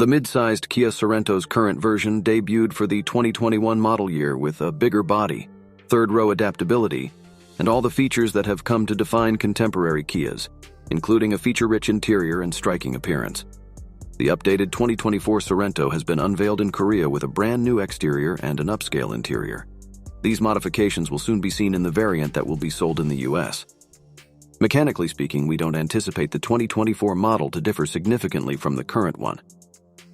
The mid-sized Kia Sorento's current version debuted for the 2021 model year with a bigger body, third-row adaptability, and all the features that have come to define contemporary Kias, including a feature-rich interior and striking appearance. The updated 2024 Sorento has been unveiled in Korea with a brand new exterior and an upscale interior. These modifications will soon be seen in the variant that will be sold in the US. Mechanically speaking, we don't anticipate the 2024 model to differ significantly from the current one.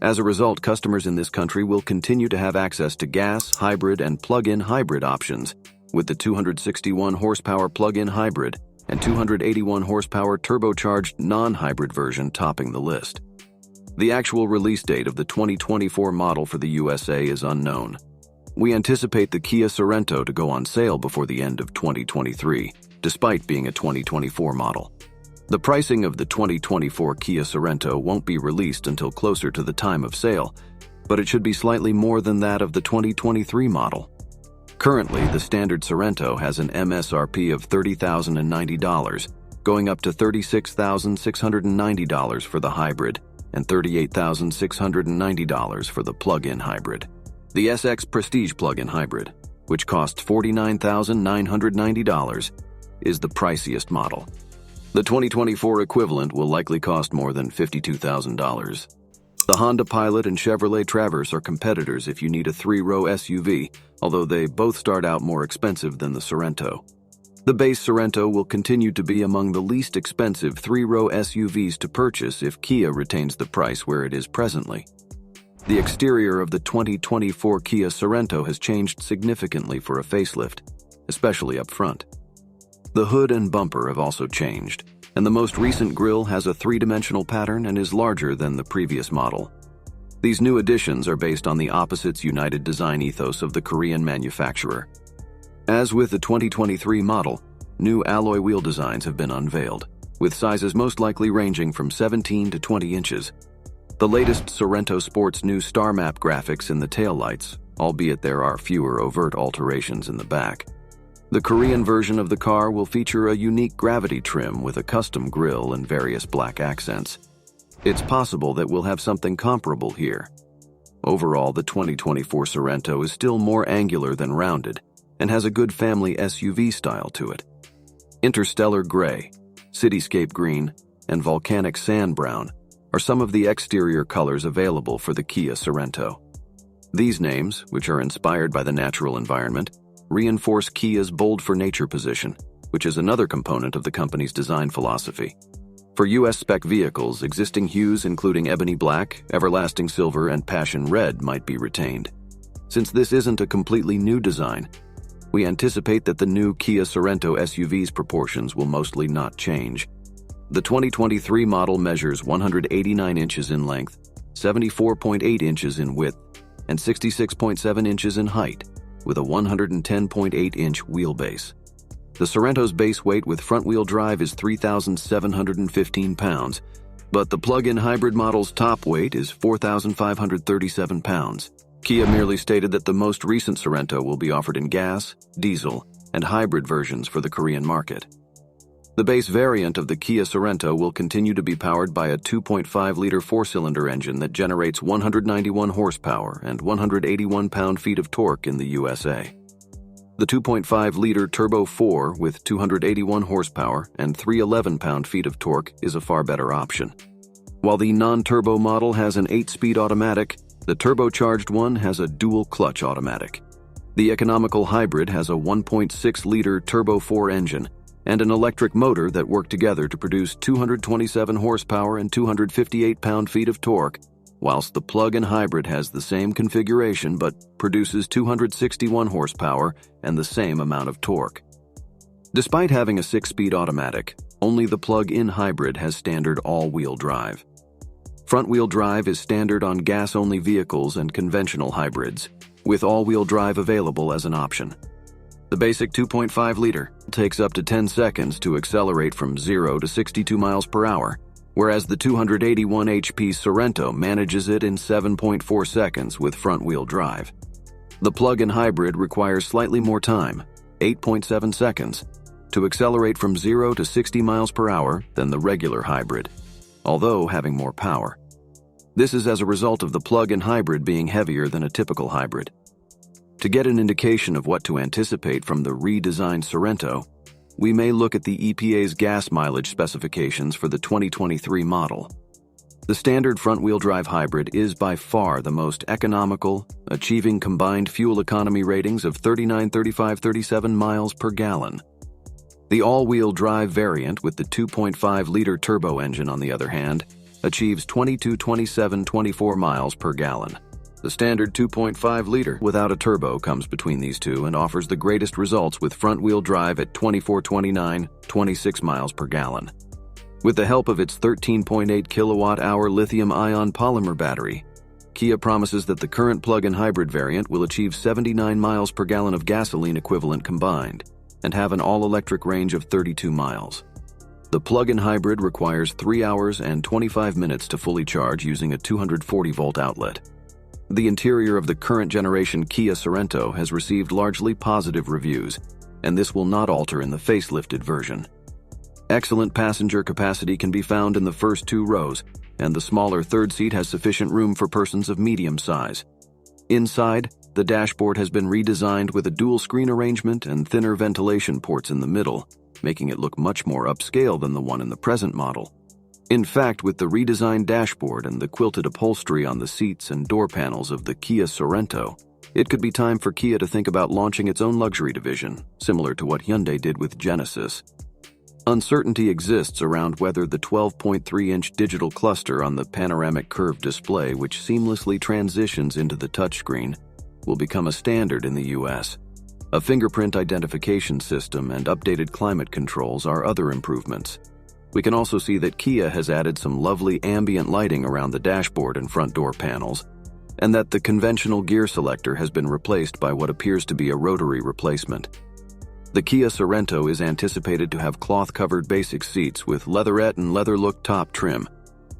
As a result, customers in this country will continue to have access to gas, hybrid, and plug-in hybrid options, with the 261 horsepower plug-in hybrid and 281 horsepower turbocharged non-hybrid version topping the list. The actual release date of the 2024 model for the USA is unknown. We anticipate the Kia Sorento to go on sale before the end of 2023, despite being a 2024 model. The pricing of the 2024 Kia Sorento won't be released until closer to the time of sale, but it should be slightly more than that of the 2023 model. Currently, the standard Sorento has an MSRP of $30,090, going up to $36,690 for the hybrid and $38,690 for the plug-in hybrid. The SX Prestige plug-in hybrid, which costs $49,990, is the priciest model. The 2024 equivalent will likely cost more than $52,000. The Honda Pilot and Chevrolet Traverse are competitors if you need a three-row SUV, although they both start out more expensive than the Sorento. The base Sorento will continue to be among the least expensive three-row SUVs to purchase if Kia retains the price where it is presently. The exterior of the 2024 Kia Sorento has changed significantly for a facelift, especially up front. The hood and bumper have also changed, and the most recent grille has a three-dimensional pattern and is larger than the previous model. These new additions are based on the Opposites United design ethos of the Korean manufacturer. As with the 2023 model, new alloy wheel designs have been unveiled, with sizes most likely ranging from 17 to 20 inches. The latest Sorento sports new star map graphics in the taillights, albeit there are fewer overt alterations in the back. The Korean version of the car will feature a unique gravity trim with a custom grille and various black accents. It's possible that we'll have something comparable here. Overall, the 2024 Sorento is still more angular than rounded and has a good family SUV style to it. Interstellar Gray, Cityscape Green, and Volcanic Sand Brown are some of the exterior colors available for the Kia Sorento. These names, which are inspired by the natural environment, reinforce Kia's bold for nature position, which is another component of the company's design philosophy. For US spec vehicles, existing hues including ebony black, everlasting silver, and passion red might be retained. Since this isn't a completely new design, we anticipate that the new Kia Sorento SUV's proportions will mostly not change. The 2023 model measures 189 inches in length, 74.8 inches in width, and 66.7 inches in height, with a 110.8-inch wheelbase. The Sorento's base weight with front-wheel drive is 3,715 pounds, but the plug-in hybrid model's top weight is 4,537 pounds. Kia merely stated that the most recent Sorento will be offered in gas, diesel, and hybrid versions for the Korean market. The base variant of the Kia Sorento will continue to be powered by a 2.5-liter four-cylinder engine that generates 191 horsepower and 181 pound-feet of torque in the USA. The 2.5-liter Turbo 4 with 281 horsepower and 311 pound-feet of torque is a far better option. While the non-turbo model has an 8-speed automatic, the turbocharged one has a dual-clutch automatic. The economical hybrid has a 1.6-liter Turbo 4 engine and an electric motor that work together to produce 227 horsepower and 258 pound-feet of torque, whilst the plug-in hybrid has the same configuration but produces 261 horsepower and the same amount of torque. Despite having a 6-speed automatic, only the plug-in hybrid has standard all-wheel drive. Front-wheel drive is standard on gas-only vehicles and conventional hybrids, with all-wheel drive available as an option. The basic 2.5-liter takes up to 10 seconds to accelerate from 0 to 62 miles per hour, whereas the 281 HP Sorento manages it in 7.4 seconds with front-wheel drive. The plug-in hybrid requires slightly more time, 8.7 seconds, to accelerate from 0 to 60 miles per hour than the regular hybrid, although having more power. This is as a result of the plug-in hybrid being heavier than a typical hybrid. To get an indication of what to anticipate from the redesigned Sorento, we may look at the EPA's gas mileage specifications for the 2023 model. The standard front-wheel drive hybrid is by far the most economical, achieving combined fuel economy ratings of 39, 35, 37 miles per gallon. The all-wheel drive variant with the 2.5-liter turbo engine, on the other hand, achieves 22, 27, 24 miles per gallon. The standard 2.5-liter without a turbo comes between these two and offers the greatest results with front-wheel drive at 24, 29, 26 miles per gallon. With the help of its 13.8 kilowatt-hour lithium-ion polymer battery, Kia promises that the current plug-in hybrid variant will achieve 79 miles per gallon of gasoline equivalent combined and have an all-electric range of 32 miles. The plug-in hybrid requires 3 hours and 25 minutes to fully charge using a 240-volt outlet. The interior of the current generation Kia Sorento has received largely positive reviews, and this will not alter in the facelifted version. Excellent passenger capacity can be found in the first 2 rows, and the smaller third seat has sufficient room for persons of medium size. Inside, the dashboard has been redesigned with a dual screen arrangement and thinner ventilation ports in the middle, making it look much more upscale than the one in the present model. In fact, with the redesigned dashboard and the quilted upholstery on the seats and door panels of the Kia Sorento, it could be time for Kia to think about launching its own luxury division, similar to what Hyundai did with Genesis. Uncertainty exists around whether the 12.3-inch digital cluster on the panoramic curved display, which seamlessly transitions into the touchscreen, will become a standard in the US. A fingerprint identification system and updated climate controls are other improvements. We can also see that Kia has added some lovely ambient lighting around the dashboard and front door panels, and that the conventional gear selector has been replaced by what appears to be a rotary replacement. The Kia Sorento is anticipated to have cloth-covered basic seats with leatherette and leather-look top trim.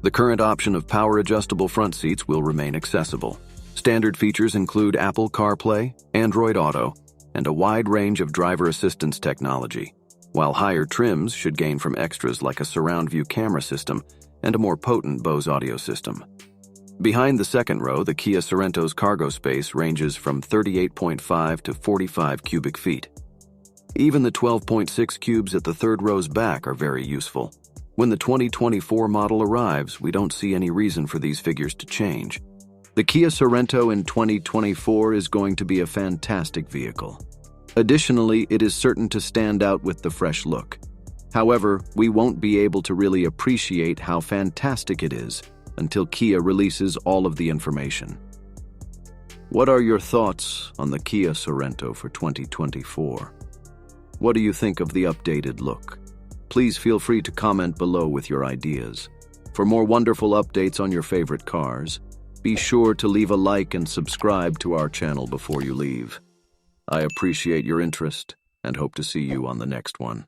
The current option of power-adjustable front seats will remain accessible. Standard features include Apple CarPlay, Android Auto, and a wide range of driver assistance technology, while higher trims should gain from extras like a surround view camera system and a more potent Bose audio system. Behind the second row, the Kia Sorento's cargo space ranges from 38.5 to 45 cubic feet. Even the 12.6 cubes at the third row's back are very useful. When the 2024 model arrives, we don't see any reason for these figures to change. The Kia Sorento in 2024 is going to be a fantastic vehicle. Additionally, it is certain to stand out with the fresh look. However, we won't be able to really appreciate how fantastic it is until Kia releases all of the information. What are your thoughts on the Kia Sorento for 2024? What do you think of the updated look? Please feel free to comment below with your ideas. For more wonderful updates on your favorite cars, be sure to leave a like and subscribe to our channel before you leave. I appreciate your interest and hope to see you on the next one.